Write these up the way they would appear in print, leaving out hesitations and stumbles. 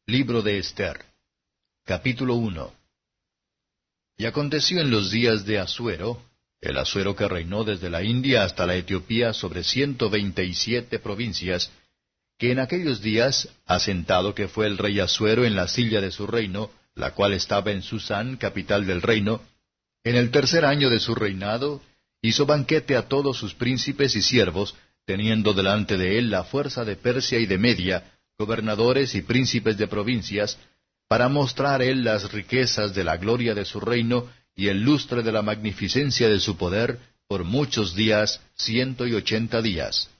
Libro de Ester. Capítulo 1. Y aconteció en los días de Asuero, el Asuero que reinó desde la India hasta la Etiopía sobre 127 provincias, que en aquellos días, asentado que fue el rey Asuero en la silla de su reino, la cual estaba en Susán, capital del reino, en el tercer año de su reinado, hizo banquete a todos sus príncipes y siervos, teniendo delante de él la fuerza de Persia y de Media, gobernadores y príncipes de provincias, para mostrar él las riquezas de la gloria de su reino y el lustre de la magnificencia de su poder por muchos días, 180 días.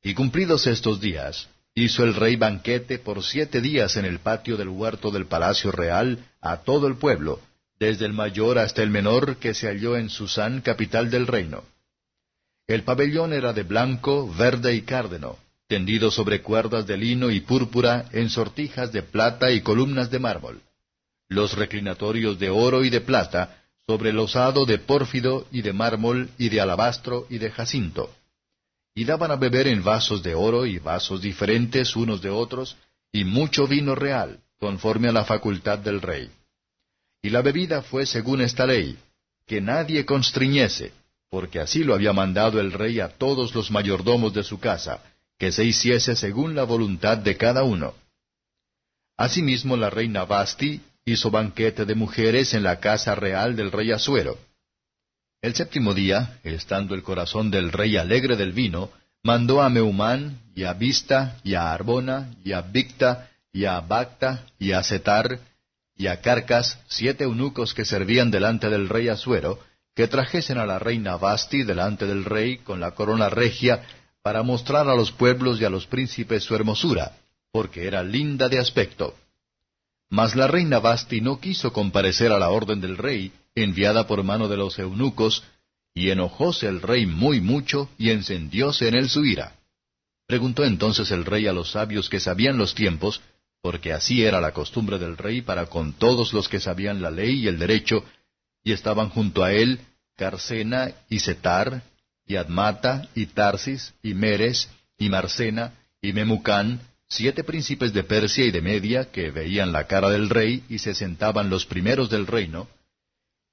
Y cumplidos estos días, hizo el rey banquete por 7 días en el patio del huerto del palacio real a todo el pueblo, desde el mayor hasta el menor que se halló en Susán, capital del reino. El pabellón era de blanco, verde y cárdeno, tendido sobre cuerdas de lino y púrpura en sortijas de plata y columnas de mármol. Los reclinatorios de oro y de plata, sobre losado de pórfido y de mármol y de alabastro y de jacinto. Y daban a beber en vasos de oro y vasos diferentes unos de otros, y mucho vino real, conforme a la facultad del rey. Y la bebida fue según esta ley, que nadie constriñese, porque así lo había mandado el rey a todos los mayordomos de su casa, que se hiciese según la voluntad de cada uno. Asimismo la reina Vasti hizo banquete de mujeres en la casa real del rey Asuero. El séptimo día, estando el corazón del rey alegre del vino, mandó a Mehumán, y a Bista, y a Arbona, y a Bicta, y a Bacta, y a Setar, y a Carcas, 7 eunucos que servían delante del rey Asuero, que trajesen a la reina Vasti delante del rey con la corona regia, para mostrar a los pueblos y a los príncipes su hermosura, porque era linda de aspecto. Mas la reina Vasti no quiso comparecer a la orden del rey, enviada por mano de los eunucos, y enojóse el rey muy mucho, y encendióse en él su ira. Preguntó entonces el rey a los sabios que sabían los tiempos, porque así era la costumbre del rey para con todos los que sabían la ley y el derecho, y estaban junto a él Carcena y Setar, y Admata, y Tarsis, y Meres, y Marsena, y Memucán, 7 príncipes de Persia y de Media, que veían la cara del rey, y se sentaban los primeros del reino,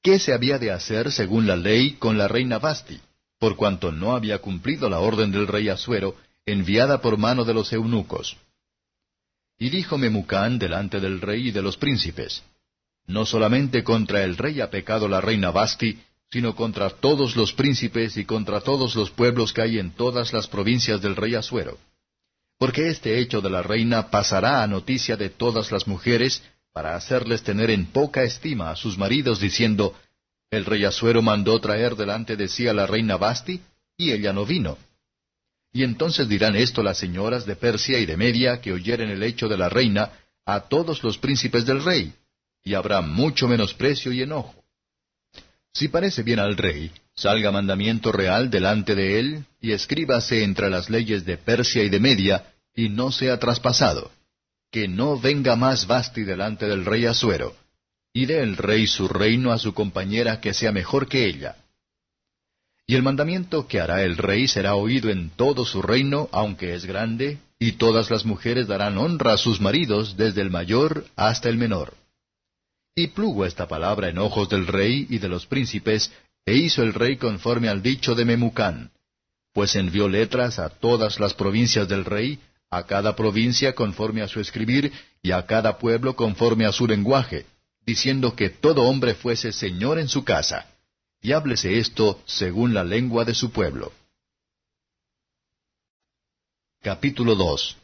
¿qué se había de hacer según la ley con la reina Vasti, por cuanto no había cumplido la orden del rey Asuero, enviada por mano de los eunucos? Y dijo Memucán delante del rey y de los príncipes, no solamente contra el rey ha pecado la reina Vasti, sino contra todos los príncipes y contra todos los pueblos que hay en todas las provincias del rey Asuero. Porque este hecho de la reina pasará a noticia de todas las mujeres, para hacerles tener en poca estima a sus maridos, diciendo, el rey Asuero mandó traer delante de sí a la reina Vasti, y ella no vino. Y entonces dirán esto las señoras de Persia y de Media, que oyeren el hecho de la reina, a todos los príncipes del rey, y habrá mucho menosprecio y enojo. Si parece bien al rey, salga mandamiento real delante de él, y escríbase entre las leyes de Persia y de Media, y no sea traspasado, que no venga más Vasti delante del rey Asuero, y dé el rey su reino a su compañera que sea mejor que ella. Y el mandamiento que hará el rey será oído en todo su reino, aunque es grande, y todas las mujeres darán honra a sus maridos, desde el mayor hasta el menor. Y plugo esta palabra en ojos del rey y de los príncipes, e hizo el rey conforme al dicho de Memucán, pues envió letras a todas las provincias del rey, a cada provincia conforme a su escribir, y a cada pueblo conforme a su lenguaje, diciendo que todo hombre fuese señor en su casa, y háblese esto según la lengua de su pueblo. Capítulo 2.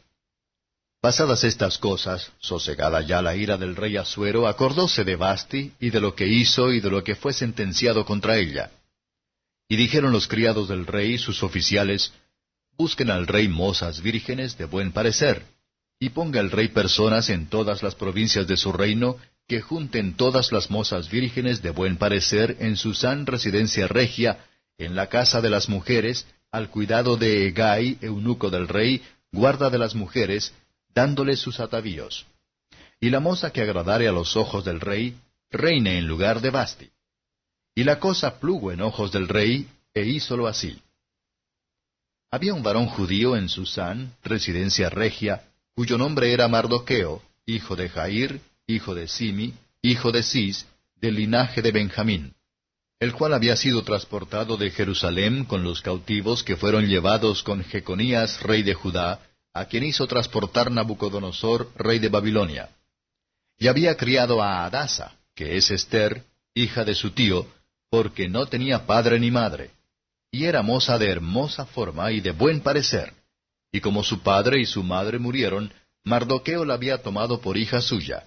Pasadas estas cosas, sosegada ya la ira del rey Asuero, acordóse de Vasti, y de lo que hizo, y de lo que fue sentenciado contra ella. Y dijeron los criados del rey, sus oficiales, busquen al rey mozas vírgenes de buen parecer, y ponga el rey personas en todas las provincias de su reino, que junten todas las mozas vírgenes de buen parecer en Susán residencia regia, en la casa de las mujeres, al cuidado de Hegai, eunuco del rey, guarda de las mujeres, dándoles sus atavíos. Y la moza que agradare a los ojos del rey, reine en lugar de Vasti. Y la cosa plugo en ojos del rey, e hízolo así. Había un varón judío en Susán, residencia regia, cuyo nombre era Mardoqueo, hijo de Jair, hijo de Simi, hijo de Cis, del linaje de Benjamín, el cual había sido transportado de Jerusalén con los cautivos que fueron llevados con Jeconías, rey de Judá, a quien hizo transportar Nabucodonosor, rey de Babilonia. Y había criado a Hadasa, que es Ester, hija de su tío, porque no tenía padre ni madre. Y era moza de hermosa forma y de buen parecer. Y como su padre y su madre murieron, Mardoqueo la había tomado por hija suya.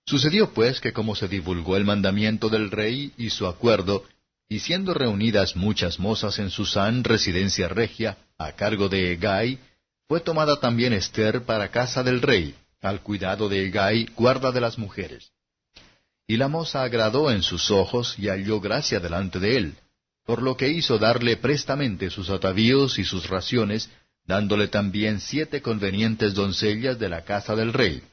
Sucedió pues que como se divulgó el mandamiento del rey y su acuerdo, y siendo reunidas muchas mozas en Susán, residencia regia, a cargo de Hegai, fue tomada también Ester para casa del rey, al cuidado de Hegai, guarda de las mujeres. Y la moza agradó en sus ojos y halló gracia delante de él, por lo que hizo darle prestamente sus atavíos y sus raciones, dándole también 7 convenientes doncellas de la casa del rey.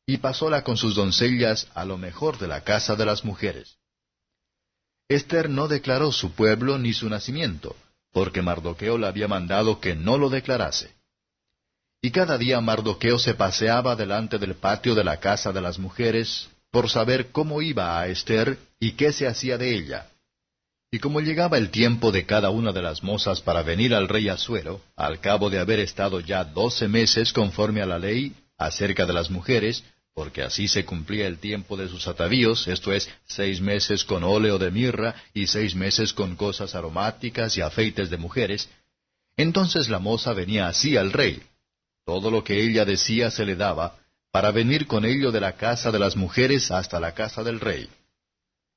Y pasóla con sus doncellas a lo mejor de la casa de las mujeres. Ester no declaró su pueblo ni su nacimiento, porque Mardoqueo le había mandado que no lo declarase. Y cada día Mardoqueo se paseaba delante del patio de la casa de las mujeres, por saber cómo iba a Ester y qué se hacía de ella. Y como llegaba el tiempo de cada una de las mozas para venir al rey Asuero, al cabo de haber estado ya 12 meses conforme a la ley acerca de las mujeres, porque así se cumplía el tiempo de sus atavíos, esto es, 6 meses con óleo de mirra y 6 meses con cosas aromáticas y afeites de mujeres, entonces la moza venía así al rey. Todo lo que ella decía se le daba, para venir con ello de la casa de las mujeres hasta la casa del rey.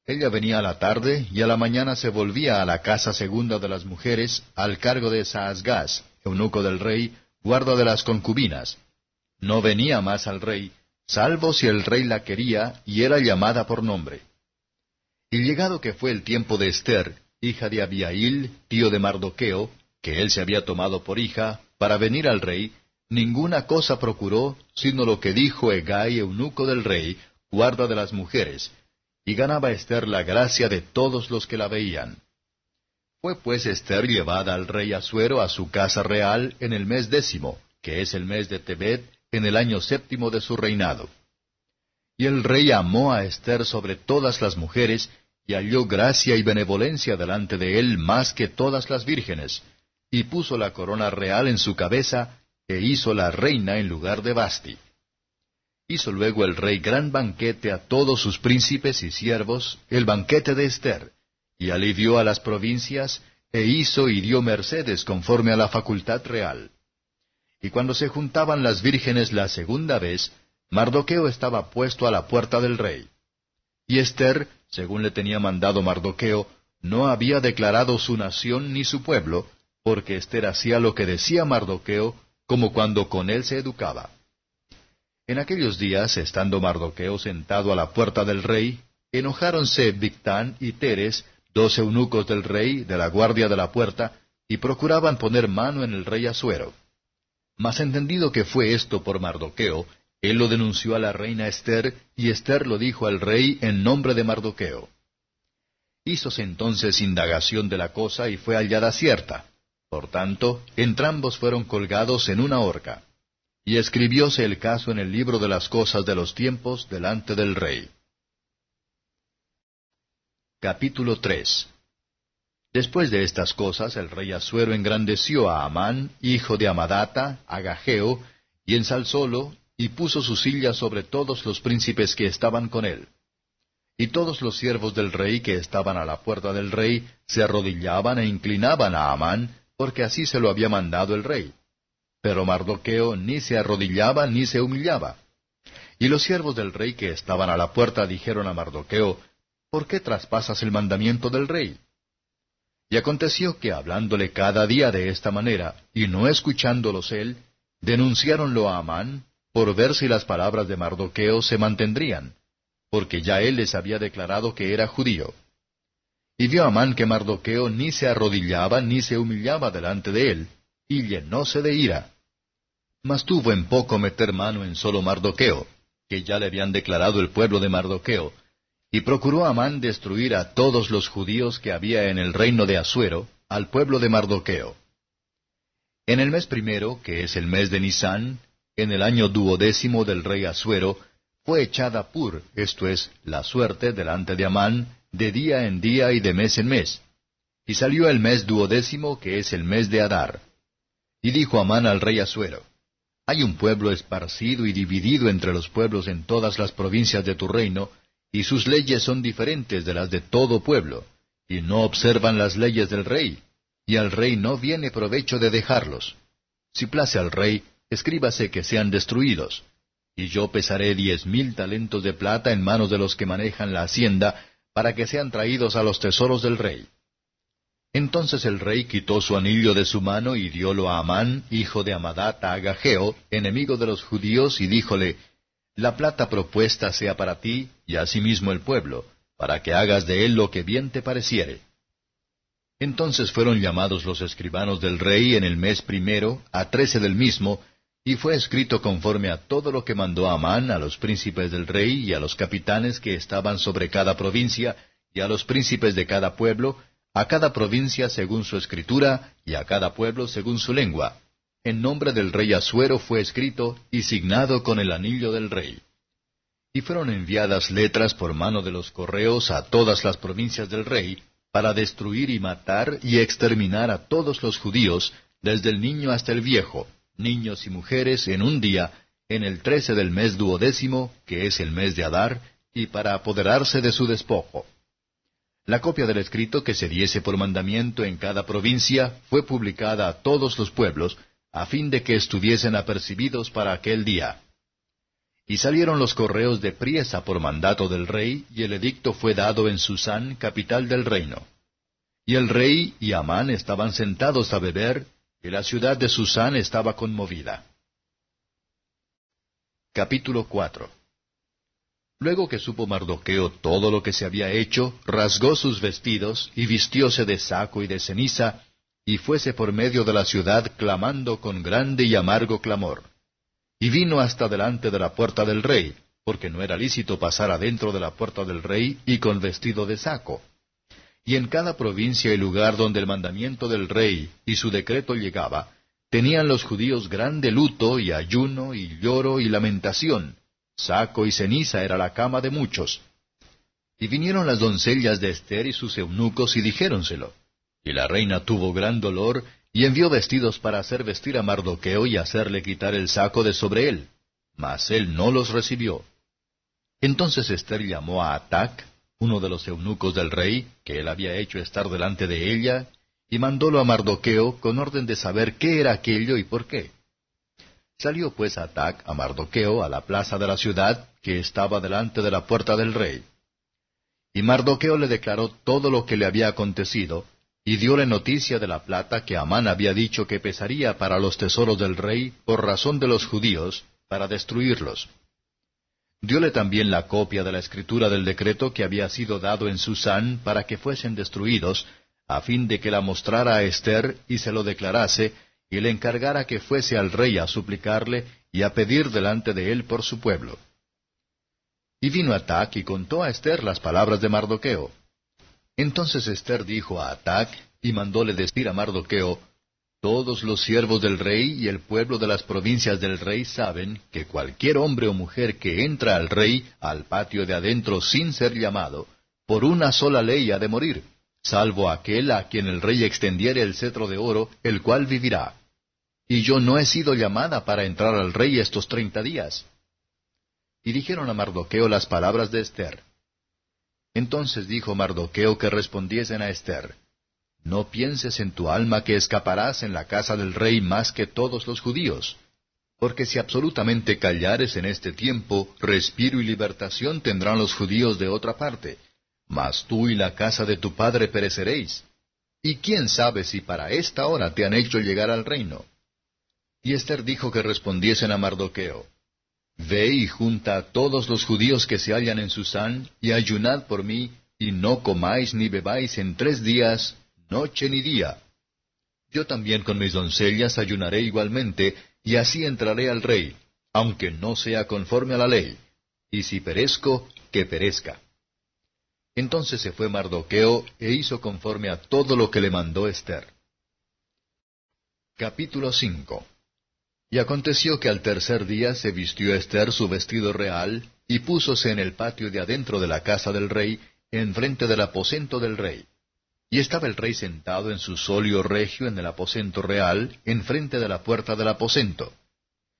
Ella venía a la tarde, y a la mañana se volvía a la casa segunda de las mujeres, al cargo de Saasgaz, eunuco del rey, guarda de las concubinas. No venía más al rey, salvo si el rey la quería, y era llamada por nombre. Y llegado que fue el tiempo de Ester, hija de Abihail, tío de Mardoqueo, que él se había tomado por hija, para venir al rey, ninguna cosa procuró, sino lo que dijo Hegai, eunuco del rey, guarda de las mujeres, y ganaba Ester la gracia de todos los que la veían. Fue pues Ester llevada al rey Asuero a su casa real en el mes 10, que es el mes de Tebet, en el año 7 de su reinado. Y el rey amó a Ester sobre todas las mujeres, y halló gracia y benevolencia delante de él más que todas las vírgenes, y puso la corona real en su cabeza, e hizo la reina en lugar de Vasti. Hizo luego el rey gran banquete a todos sus príncipes y siervos, el banquete de Ester, y alivió a las provincias, e hizo y dio mercedes conforme a la facultad real. Y cuando se juntaban las vírgenes la segunda vez, Mardoqueo estaba puesto a la puerta del rey. Y Ester, según le tenía mandado Mardoqueo, no había declarado su nación ni su pueblo, porque Ester hacía lo que decía Mardoqueo, como cuando con él se educaba. En aquellos días, estando Mardoqueo sentado a la puerta del rey, enojáronse Bigtán y Teres, 2 eunucos del rey, de la guardia de la puerta, y procuraban poner mano en el rey Asuero. Mas entendido que fue esto por Mardoqueo, él lo denunció a la reina Ester, y Ester lo dijo al rey en nombre de Mardoqueo. Hízose entonces indagación de la cosa y fue hallada cierta. Por tanto, entrambos fueron colgados en una horca. Y escribióse el caso en el libro de las cosas de los tiempos delante del rey. Capítulo 3. Después de estas cosas, el rey Asuero engrandeció a Amán, hijo de Amadata, agageo, y ensalzólo, y puso su silla sobre todos los príncipes que estaban con él. Y todos los siervos del rey que estaban a la puerta del rey se arrodillaban e inclinaban a Amán, porque así se lo había mandado el rey. Pero Mardoqueo ni se arrodillaba ni se humillaba. Y los siervos del rey que estaban a la puerta dijeron a Mardoqueo, ¿por qué traspasas el mandamiento del rey? Y aconteció que hablándole cada día de esta manera, y no escuchándolos él, denunciáronlo a Amán, por ver si las palabras de Mardoqueo se mantendrían, porque ya él les había declarado que era judío. Y vio Amán que Mardoqueo ni se arrodillaba ni se humillaba delante de él, y llenóse de ira. Mas tuvo en poco meter mano en solo Mardoqueo, que ya le habían declarado el pueblo de Mardoqueo, y procuró Amán destruir a todos los judíos que había en el reino de Asuero, al pueblo de Mardoqueo. En el mes 1, que es el mes de Nisán, en el año 12º del rey Asuero, fue echada Pur, esto es, la suerte, delante de Amán, de día en día y de mes en mes. Y salió el mes 12º, que es el mes de Adar. Y dijo Amán al rey Asuero: Hay un pueblo esparcido y dividido entre los pueblos en todas las provincias de tu reino, y sus leyes son diferentes de las de todo pueblo, y no observan las leyes del rey, y al rey no viene provecho de dejarlos. Si place al rey, escríbase que sean destruidos. Y yo pesaré 10,000 talentos de plata en manos de los que manejan la hacienda, para que sean traídos a los tesoros del rey. Entonces el rey quitó su anillo de su mano y diólo a Amán, hijo de Amadata, Agageo, enemigo de los judíos, y díjole: La plata propuesta sea para ti, y asimismo el pueblo, para que hagas de él lo que bien te pareciere. Entonces fueron llamados los escribanos del rey en el mes primero, a 13 del mismo, y fue escrito conforme a todo lo que mandó Amán a los príncipes del rey y a los capitanes que estaban sobre cada provincia, y a los príncipes de cada pueblo, a cada provincia según su escritura, y a cada pueblo según su lengua. En nombre del rey Asuero fue escrito, y signado con el anillo del rey. Y fueron enviadas letras por mano de los correos a todas las provincias del rey, para destruir y matar y exterminar a todos los judíos, desde el niño hasta el viejo, niños y mujeres, en un día, en el 13 del mes 12º, que es el mes de Adar, y para apoderarse de su despojo. La copia del escrito que se diese por mandamiento en cada provincia fue publicada a todos los pueblos, a fin de que estuviesen apercibidos para aquel día. Y salieron los correos de priesa por mandato del rey, y el edicto fue dado en Susán, capital del reino. Y el rey y Amán estaban sentados a beber, y la ciudad de Susán estaba conmovida. Capítulo 4. Luego que supo Mardoqueo todo lo que se había hecho, rasgó sus vestidos, y vistióse de saco y de ceniza, y fuese por medio de la ciudad clamando con grande y amargo clamor. Y vino hasta delante de la puerta del rey, porque no era lícito pasar adentro de la puerta del rey y con vestido de saco. Y en cada provincia y lugar donde el mandamiento del rey y su decreto llegaba, tenían los judíos grande luto y ayuno y lloro y lamentación. Saco y ceniza era la cama de muchos. Y vinieron las doncellas de Ester y sus eunucos y dijéronselo. Y la reina tuvo gran dolor, y envió vestidos para hacer vestir a Mardoqueo y hacerle quitar el saco de sobre él. Mas él no los recibió. Entonces Ester llamó a Atac, uno de los eunucos del rey, que él había hecho estar delante de ella, y mandólo a Mardoqueo con orden de saber qué era aquello y por qué. Salió pues Atac a Mardoqueo a la plaza de la ciudad, que estaba delante de la puerta del rey. Y Mardoqueo le declaró todo lo que le había acontecido, y dióle noticia de la plata que Amán había dicho que pesaría para los tesoros del rey por razón de los judíos, para destruirlos. Dióle también la copia de la escritura del decreto que había sido dado en Susán para que fuesen destruidos, a fin de que la mostrara a Ester y se lo declarase, y le encargara que fuese al rey a suplicarle y a pedir delante de él por su pueblo. Y vino Atac y contó a Ester las palabras de Mardoqueo. Entonces Ester dijo a Atac, y mandóle decir a Mardoqueo: Todos los siervos del rey y el pueblo de las provincias del rey saben que cualquier hombre o mujer que entra al rey al patio de adentro sin ser llamado, por una sola ley ha de morir, salvo aquel a quien el rey extendiere el cetro de oro, el cual vivirá. Y yo no he sido llamada para entrar al rey estos 30 días. Y dijeron a Mardoqueo las palabras de Ester. Entonces dijo Mardoqueo que respondiesen a Ester: No pienses en tu alma que escaparás en la casa del rey más que todos los judíos, porque si absolutamente callares en este tiempo, respiro y libertación tendrán los judíos de otra parte, mas tú y la casa de tu padre pereceréis. Y quién sabe si para esta hora te han hecho llegar al reino. Y Ester dijo que respondiesen a Mardoqueo: Ve y junta a todos los judíos que se hallan en Susán, y ayunad por mí, y no comáis ni bebáis en 3 días, noche ni día. Yo también con mis doncellas ayunaré igualmente, y así entraré al rey, aunque no sea conforme a la ley. Y si perezco, que perezca. Entonces se fue Mardoqueo, e hizo conforme a todo lo que le mandó Ester. Capítulo 5. Y aconteció que al tercer día se vistió Ester su vestido real, y púsose en el patio de adentro de la casa del rey, enfrente del aposento del rey. Y estaba el rey sentado en su solio regio en el aposento real, enfrente de la puerta del aposento.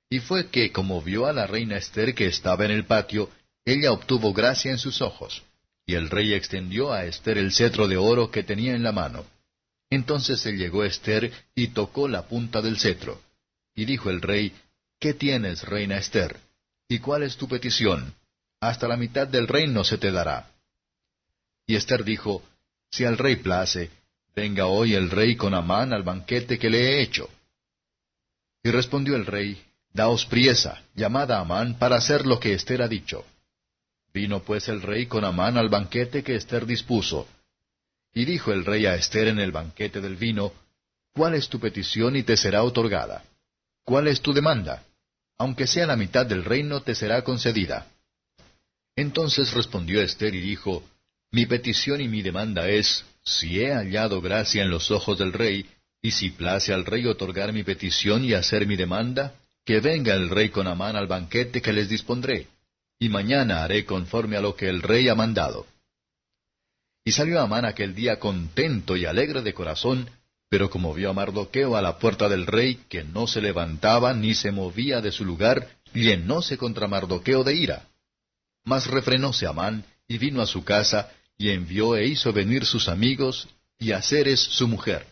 Y fue que, como vio a la reina Ester que estaba en el patio, ella obtuvo gracia en sus ojos. Y el rey extendió a Ester el cetro de oro que tenía en la mano. Entonces se llegó Ester y tocó la punta del cetro. Y dijo el rey, ¿qué tienes, reina Ester? ¿Y cuál es tu petición? Hasta la mitad del reino se te dará. Y Ester dijo, si al rey place, venga hoy el rey con Amán al banquete que le he hecho. Y respondió el rey, daos priesa, llamad a Amán para hacer lo que Ester ha dicho. Vino pues el rey con Amán al banquete que Ester dispuso. Y dijo el rey a Ester en el banquete del vino, ¿cuál es tu petición y te será otorgada? ¿Cuál es tu demanda? Aunque sea la mitad del reino, te será concedida. Entonces respondió Ester y dijo, mi petición y mi demanda es, si he hallado gracia en los ojos del rey, y si place al rey otorgar mi petición y hacer mi demanda, que venga el rey con Amán al banquete que les dispondré, y mañana haré conforme a lo que el rey ha mandado. Y salió Amán aquel día contento y alegre de corazón, pero como vio a Mardoqueo a la puerta del rey, que no se levantaba ni se movía de su lugar, llenóse contra Mardoqueo de ira. Mas refrenóse Amán, y vino a su casa, y envió e hizo venir sus amigos, y a Zeres su mujer.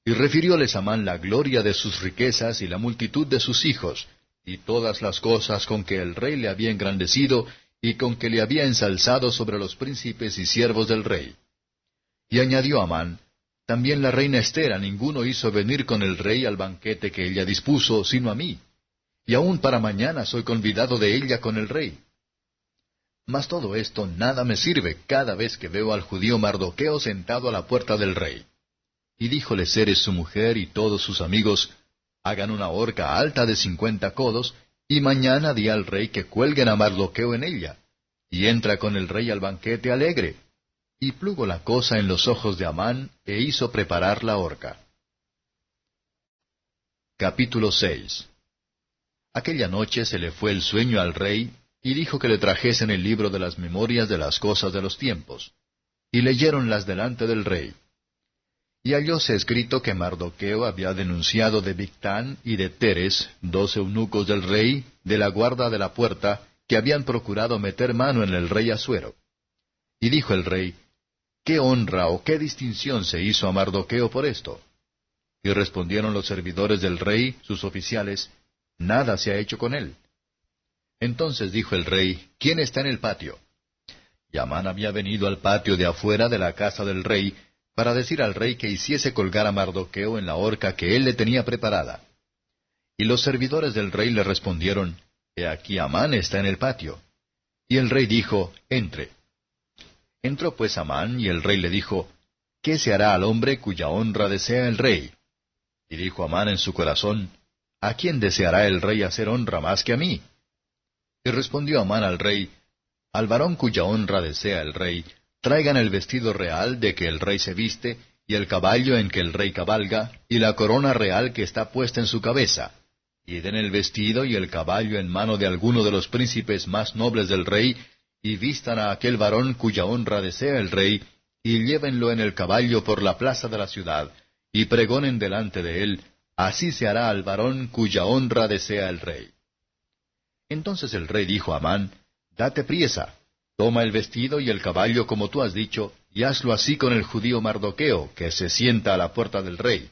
Y refirióles Amán la gloria de sus riquezas y la multitud de sus hijos, y todas las cosas con que el rey le había engrandecido, y con que le había ensalzado sobre los príncipes y siervos del rey. Y añadió Amán, también la reina Ester a ninguno hizo venir con el rey al banquete que ella dispuso, sino a mí. Y aún para mañana soy convidado de ella con el rey. Mas todo esto nada me sirve cada vez que veo al judío Mardoqueo sentado a la puerta del rey. Y díjole Zeres su mujer y todos sus amigos, hagan una horca alta de 50 codos, y mañana di al rey que cuelguen a Mardoqueo en ella. Y entra con el rey al banquete alegre. Y plugo la cosa en los ojos de Amán, e hizo preparar la horca. Capítulo 6. Aquella noche se le fue el sueño al rey, y dijo que le trajesen el libro de las memorias de las cosas de los tiempos. Y leyéronlas delante del rey. Y hallóse escrito que Mardoqueo había denunciado de Bigtán y de Teres, 2 eunucos del rey, de la guarda de la puerta, que habían procurado meter mano en el rey Asuero. Y dijo el rey, ¿qué honra o qué distinción se hizo a Mardoqueo por esto? Y respondieron los servidores del rey, sus oficiales, nada se ha hecho con él. Entonces dijo el rey, ¿quién está en el patio? Y Amán había venido al patio de afuera de la casa del rey, para decir al rey que hiciese colgar a Mardoqueo en la horca que él le tenía preparada. Y los servidores del rey le respondieron, He aquí Amán está en el patio. Y el rey dijo, entre. Entró pues Amán, y el rey le dijo, ¿qué se hará al hombre cuya honra desea el rey? Y dijo Amán en su corazón, ¿a quién deseará el rey hacer honra más que a mí? Y respondió Amán al rey, al varón cuya honra desea el rey, traigan el vestido real de que el rey se viste, y el caballo en que el rey cabalga, y la corona real que está puesta en su cabeza. Y den el vestido y el caballo en mano de alguno de los príncipes más nobles del rey, y vistan a aquel varón cuya honra desea el rey, y llévenlo en el caballo por la plaza de la ciudad, y pregonen delante de él, así se hará al varón cuya honra desea el rey. Entonces el rey dijo a Amán, date priesa, toma el vestido y el caballo como tú has dicho, y hazlo así con el judío Mardoqueo, que se sienta a la puerta del rey.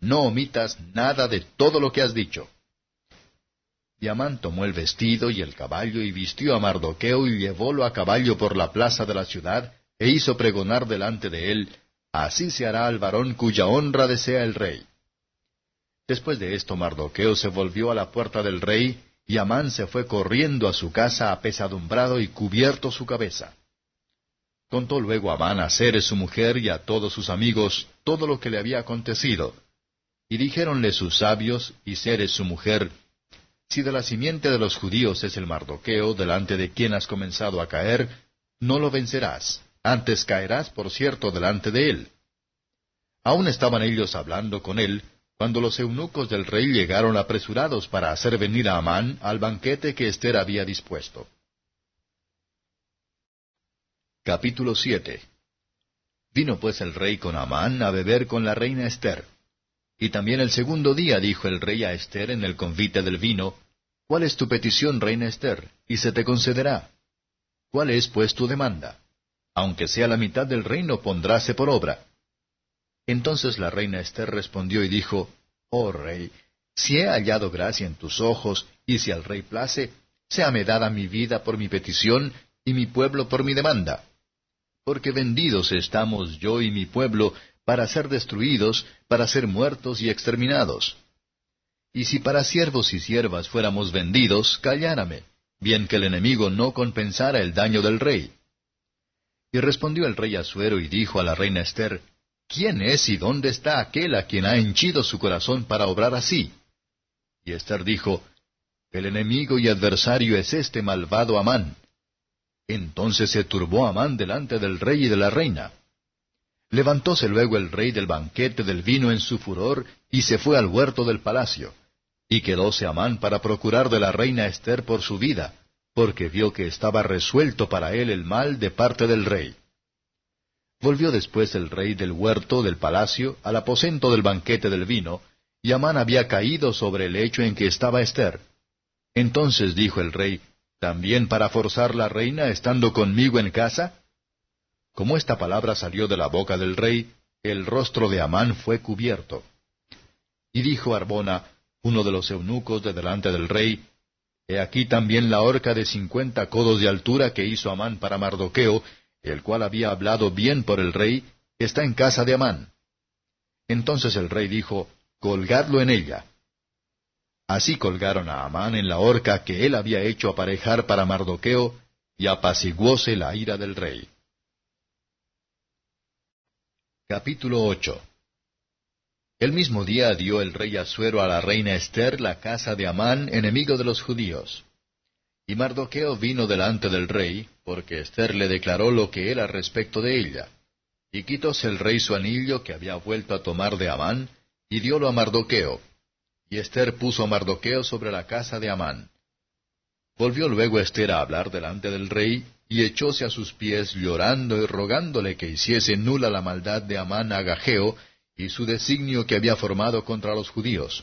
No omitas nada de todo lo que has dicho. Y Amán tomó el vestido y el caballo y vistió a Mardoqueo y llevólo a caballo por la plaza de la ciudad, e hizo pregonar delante de él, así se hará al varón cuya honra desea el rey. Después de esto Mardoqueo se volvió a la puerta del rey, y Amán se fue corriendo a su casa apesadumbrado y cubierto su cabeza. Contó luego Amán a Zeres su mujer y a todos sus amigos todo lo que le había acontecido. Y dijéronle sus sabios y Zeres su mujer, si de la simiente de los judíos es el Mardoqueo, delante de quien has comenzado a caer, no lo vencerás, antes caerás por cierto delante de él. Aún estaban ellos hablando con él, cuando los eunucos del rey llegaron apresurados para hacer venir a Amán al banquete que Ester había dispuesto. Capítulo 7. Vino pues el rey con Amán a beber con la reina Ester. Y también el segundo día dijo el rey a Ester en el convite del vino, ¿Cuál es tu petición, reina Ester? Y se te concederá. ¿Cuál es pues tu demanda? Aunque sea la mitad del reino, pondráse por obra. Entonces la reina Ester respondió y dijo, Oh rey, si he hallado gracia en tus ojos, y si al rey place, séame dada mi vida por mi petición, y mi pueblo por mi demanda. Porque vendidos estamos yo y mi pueblo, para ser destruidos, para ser muertos y exterminados. Y si para siervos y siervas fuéramos vendidos, callárame, bien que el enemigo no compensara el daño del rey. Y respondió el rey Asuero y dijo a la reina Ester, ¿Quién es y dónde está aquel a quien ha henchido su corazón para obrar así? Y Ester dijo, El enemigo y adversario es este malvado Amán. Entonces se turbó Amán delante del rey y de la reina. Levantóse luego el rey del banquete del vino en su furor, y se fue al huerto del palacio. Y quedóse Amán para procurar de la reina Ester por su vida, porque vio que estaba resuelto para él el mal de parte del rey. Volvió después el rey del huerto del palacio al aposento del banquete del vino, y Amán había caído sobre el lecho en que estaba Ester. Entonces dijo el rey, ¿también para forzar la reina estando conmigo en casa? Como esta palabra salió de la boca del rey, el rostro de Amán fue cubierto. Y dijo Arbona, uno de los eunucos de delante del rey, He aquí también la horca de 50 codos de altura que hizo Amán para Mardoqueo, el cual había hablado bien por el rey, está en casa de Amán. Entonces el rey dijo, Colgadlo en ella. Así colgaron a Amán en la horca que él había hecho aparejar para Mardoqueo, y apaciguóse la ira del rey. Capítulo 8. El mismo día dio el rey Asuero a la reina Ester la casa de Amán, enemigo de los judíos. Y Mardoqueo vino delante del rey, porque Ester le declaró lo que era respecto de ella. Y quitóse el rey su anillo que había vuelto a tomar de Amán, y diólo a Mardoqueo. Y Ester puso a Mardoqueo sobre la casa de Amán. Volvió luego Ester a hablar delante del rey, y echóse a sus pies llorando y rogándole que hiciese nula la maldad de Amán Agageo, y su designio que había formado contra los judíos.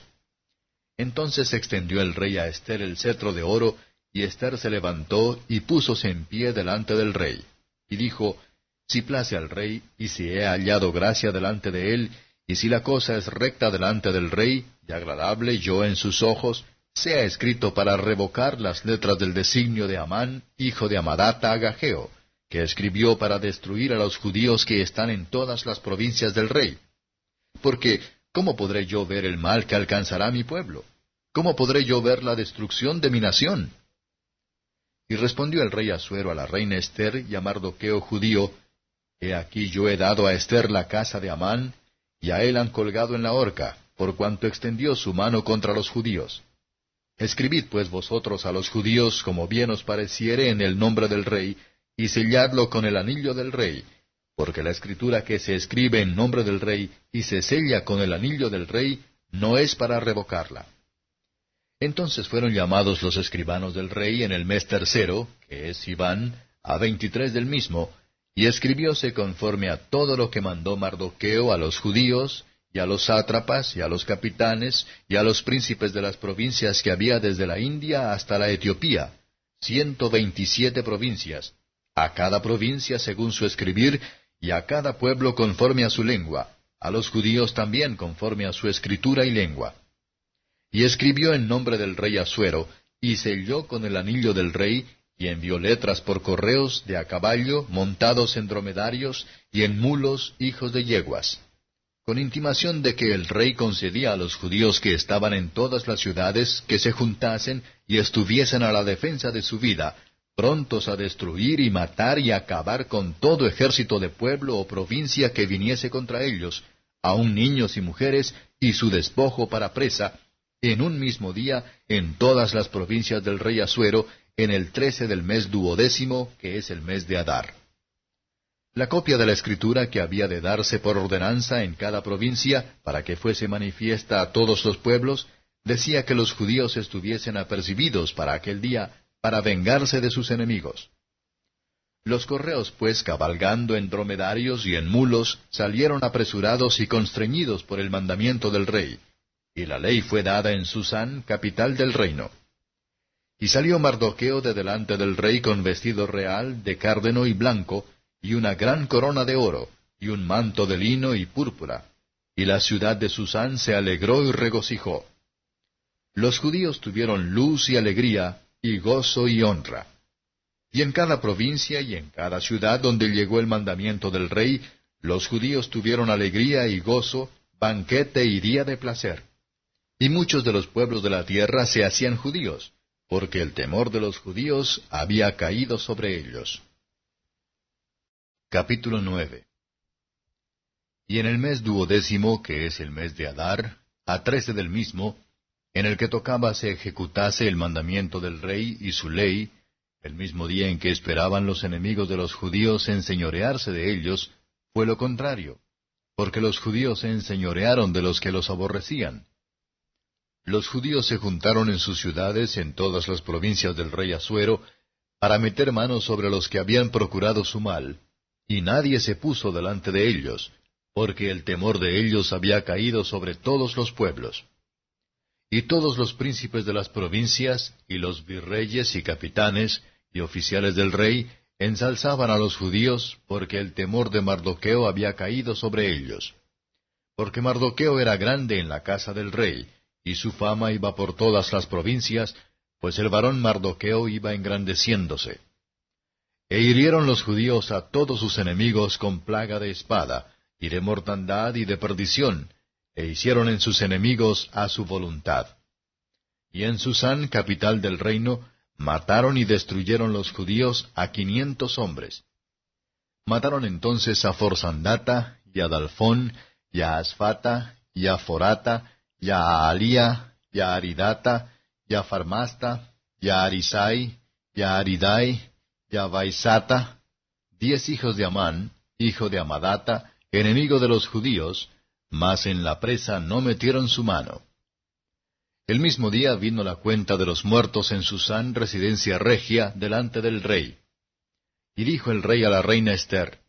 Entonces extendió el rey a Ester el cetro de oro, y Ester se levantó y púsose en pie delante del rey. Y dijo, Si place al rey, y si he hallado gracia delante de él, y si la cosa es recta delante del rey, y agradable yo en sus ojos, sea escrito para revocar las letras del designio de Amán, hijo de Amadata Agageo, que escribió para destruir a los judíos que están en todas las provincias del rey. Porque, ¿cómo podré yo ver el mal que alcanzará mi pueblo? ¿Cómo podré yo ver la destrucción de mi nación? Y respondió el rey Asuero a la reina Ester y a Mardoqueo judío, He aquí yo he dado a Ester la casa de Amán, y a él han colgado en la horca, por cuanto extendió su mano contra los judíos. Escribid pues vosotros a los judíos como bien os pareciere en el nombre del rey, y selladlo con el anillo del rey, porque la escritura que se escribe en nombre del rey y se sella con el anillo del rey, no es para revocarla. Entonces fueron llamados los escribanos del rey en el mes tercero, que es Sivan, a 23 del mismo, y escribióse conforme a todo lo que mandó Mardoqueo a los judíos, y a los sátrapas, y a los capitanes, y a los príncipes de las provincias que había desde la India hasta la Etiopía, 127 provincias, a cada provincia según su escribir, y a cada pueblo conforme a su lengua, a los judíos también conforme a su escritura y lengua. Y escribió en nombre del rey Asuero, y selló con el anillo del rey, y envió letras por correos de a caballo, montados en dromedarios, y en mulos, hijos de yeguas, con intimación de que el rey concedía a los judíos que estaban en todas las ciudades que se juntasen y estuviesen a la defensa de su vida, prontos a destruir y matar y acabar con todo ejército de pueblo o provincia que viniese contra ellos, aun niños y mujeres, y su despojo para presa, en un mismo día, en todas las provincias del rey Asuero, en el 13 del mes 12, que es el mes de Adar. La copia de la Escritura que había de darse por ordenanza en cada provincia para que fuese manifiesta a todos los pueblos, decía que los judíos estuviesen apercibidos para aquel día, para vengarse de sus enemigos. Los correos, pues, cabalgando en dromedarios y en mulos, salieron apresurados y constreñidos por el mandamiento del rey, y la ley fue dada en Susán, capital del reino. Y salió Mardoqueo de delante del rey con vestido real, de cárdeno y blanco, y una gran corona de oro, y un manto de lino y púrpura. Y la ciudad de Susán se alegró y regocijó. Los judíos tuvieron luz y alegría, y gozo y honra. Y en cada provincia y en cada ciudad donde llegó el mandamiento del rey, los judíos tuvieron alegría y gozo, banquete y día de placer. Y muchos de los pueblos de la tierra se hacían judíos, porque el temor de los judíos había caído sobre ellos. Capítulo 9. Y en el mes 12º, que es el mes de Adar, a 13 del mismo, en el que tocaba se ejecutase el mandamiento del rey y su ley, el mismo día en que esperaban los enemigos de los judíos enseñorearse de ellos, fue lo contrario, porque los judíos se enseñorearon de los que los aborrecían. Los judíos se juntaron en sus ciudades en todas las provincias del rey Asuero, para meter mano sobre los que habían procurado su mal, y nadie se puso delante de ellos, porque el temor de ellos había caído sobre todos los pueblos. Y todos los príncipes de las provincias, y los virreyes y capitanes, y oficiales del rey, ensalzaban a los judíos, porque el temor de Mardoqueo había caído sobre ellos. Porque Mardoqueo era grande en la casa del rey, y su fama iba por todas las provincias, pues el varón Mardoqueo iba engrandeciéndose. E hirieron los judíos a todos sus enemigos con plaga de espada, y de mortandad y de perdición, e hicieron en sus enemigos a su voluntad. Y en Susán, capital del reino, mataron y destruyeron los judíos a 500 hombres. Mataron entonces a Forsandata, y a Dalfón, y a Asfata, y a Forata, y a Alía, y a Aridata, y a Farmasta, y a Arisai, y a Aridai, y a Vaisata, 10 hijos de Amán, hijo de Amadata, enemigo de los judíos, mas en la presa no metieron su mano. El mismo día vino la cuenta de los muertos en Susán, residencia regia, delante del rey. Y dijo el rey a la reina Ester,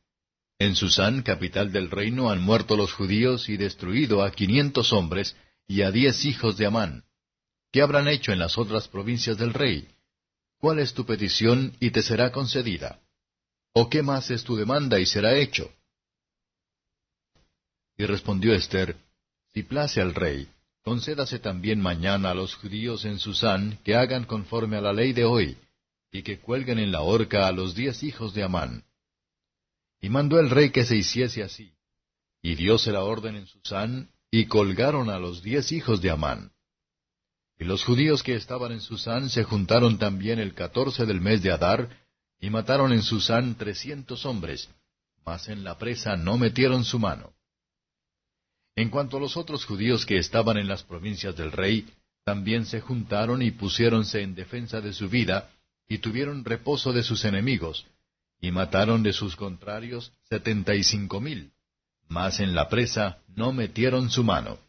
en Susán, capital del reino, han muerto los judíos y destruido a 500 hombres y a 10 hijos de Amán. ¿Qué habrán hecho en las otras provincias del rey? ¿Cuál es tu petición y te será concedida? ¿O qué más es tu demanda y será hecho? Y respondió Ester, si place al rey, concédase también mañana a los judíos en Susán que hagan conforme a la ley de hoy, y que cuelguen en la horca a los 10 hijos de Amán. Y mandó el rey que se hiciese así, y dióse la orden en Susán, y colgaron a los 10 hijos de Amán. Y los judíos que estaban en Susán se juntaron también el 14 del mes de Adar, y mataron en Susán 300 hombres, mas en la presa no metieron su mano. En cuanto a los otros judíos que estaban en las provincias del rey, también se juntaron y pusiéronse en defensa de su vida, y tuvieron reposo de sus enemigos, y mataron de sus contrarios 75,000, mas en la presa no metieron su mano.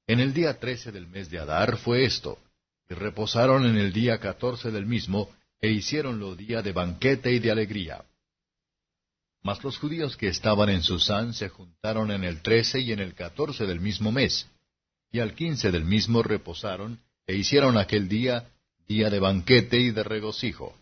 En el día 13 del mes de Adar fue esto, y reposaron en el día 14 del mismo, e hiciéronlo día de banquete y de alegría. Mas los judíos que estaban en Susán se juntaron en el 13 y en el 14 del mismo mes, y al 15 del mismo reposaron, e hicieron aquel día día de banquete y de regocijo.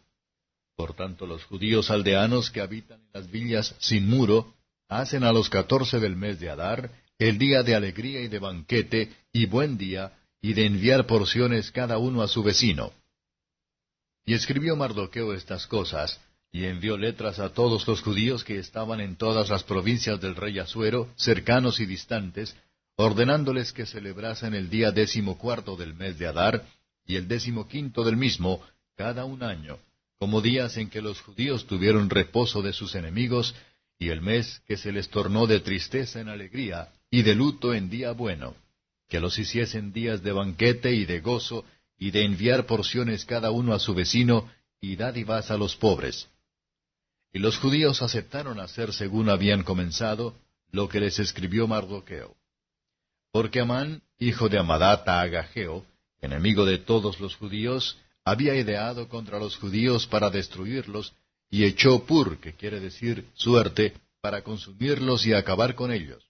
Por tanto los judíos aldeanos que habitan en las villas sin muro, hacen a los 14 del mes de Adar el día de alegría y de banquete, y buen día, y de enviar porciones cada uno a su vecino. Y escribió Mardoqueo estas cosas, y envió letras a todos los judíos que estaban en todas las provincias del rey Asuero, cercanos y distantes, ordenándoles que celebrasen el día 14 del mes de Adar, y el 15 del mismo, cada un año, como días en que los judíos tuvieron reposo de sus enemigos, y el mes que se les tornó de tristeza en alegría, y de luto en día bueno, que los hiciesen días de banquete y de gozo, y de enviar porciones cada uno a su vecino, y dádivas a los pobres. y los judíos aceptaron hacer según habían comenzado lo que les escribió Mardoqueo. Porque Amán, hijo de Amadata Agageo, enemigo de todos los judíos, había ideado contra los judíos para destruirlos, y echó pur, que quiere decir suerte, para consumirlos y acabar con ellos.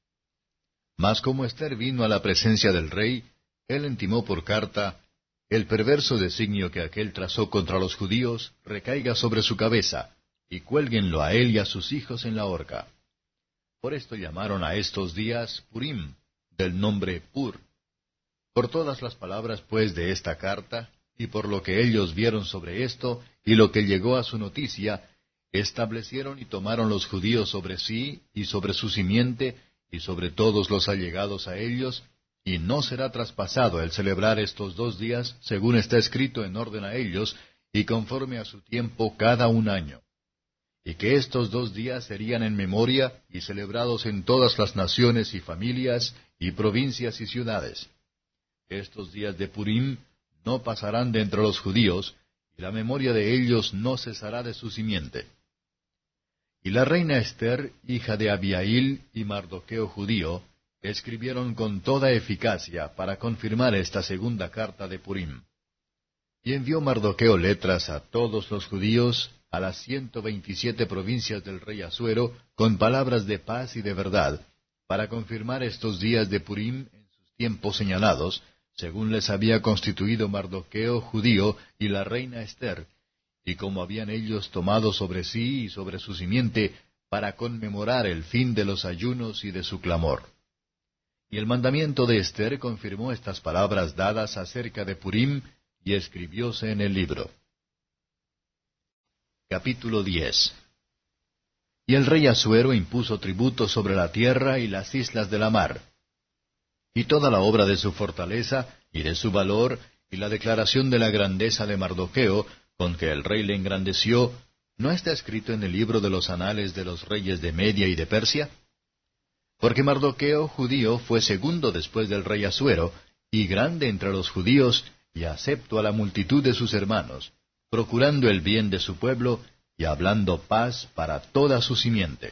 Mas como Ester vino a la presencia del rey, él intimó por carta, el perverso designio que aquél trazó contra los judíos recaiga sobre su cabeza, y cuélguenlo a él y a sus hijos en la horca. Por esto llamaron a estos días Purim, del nombre Pur. Por todas las palabras pues de esta carta, y por lo que ellos vieron sobre esto, y lo que llegó a su noticia, establecieron y tomaron los judíos sobre sí, y sobre su simiente, y sobre todos los allegados a ellos, y no será traspasado el celebrar estos 2 días, según está escrito en orden a ellos, y conforme a su tiempo cada un año. Y que estos 2 días serían en memoria, y celebrados en todas las naciones y familias, y provincias y ciudades. Estos días de Purim no pasarán de entre los judíos, y la memoria de ellos no cesará de su simiente. Y la reina Ester, hija de Abihail y Mardoqueo judío, escribieron con toda eficacia para confirmar esta segunda carta de Purim. Y envió Mardoqueo letras a todos los judíos, a las 127 provincias del rey Asuero, con palabras de paz y de verdad, para confirmar estos días de Purim en sus tiempos señalados, según les había constituido Mardoqueo judío y la reina Ester, y como habían ellos tomado sobre sí y sobre su simiente, para conmemorar el fin de los ayunos y de su clamor. Y el mandamiento de Ester confirmó estas palabras dadas acerca de Purim, y escribióse en el libro. Capítulo 10. Y el rey Asuero impuso tributo sobre la tierra y las islas de la mar. Y toda la obra de su fortaleza, y de su valor, y la declaración de la grandeza de Mardoqueo, con que el rey le engrandeció, ¿no está escrito en el libro de los anales de los reyes de Media y de Persia? Porque Mardoqueo judío fue segundo después del rey Asuero, y grande entre los judíos, y acepto a la multitud de sus hermanos, procurando el bien de su pueblo, y hablando paz para toda su simiente.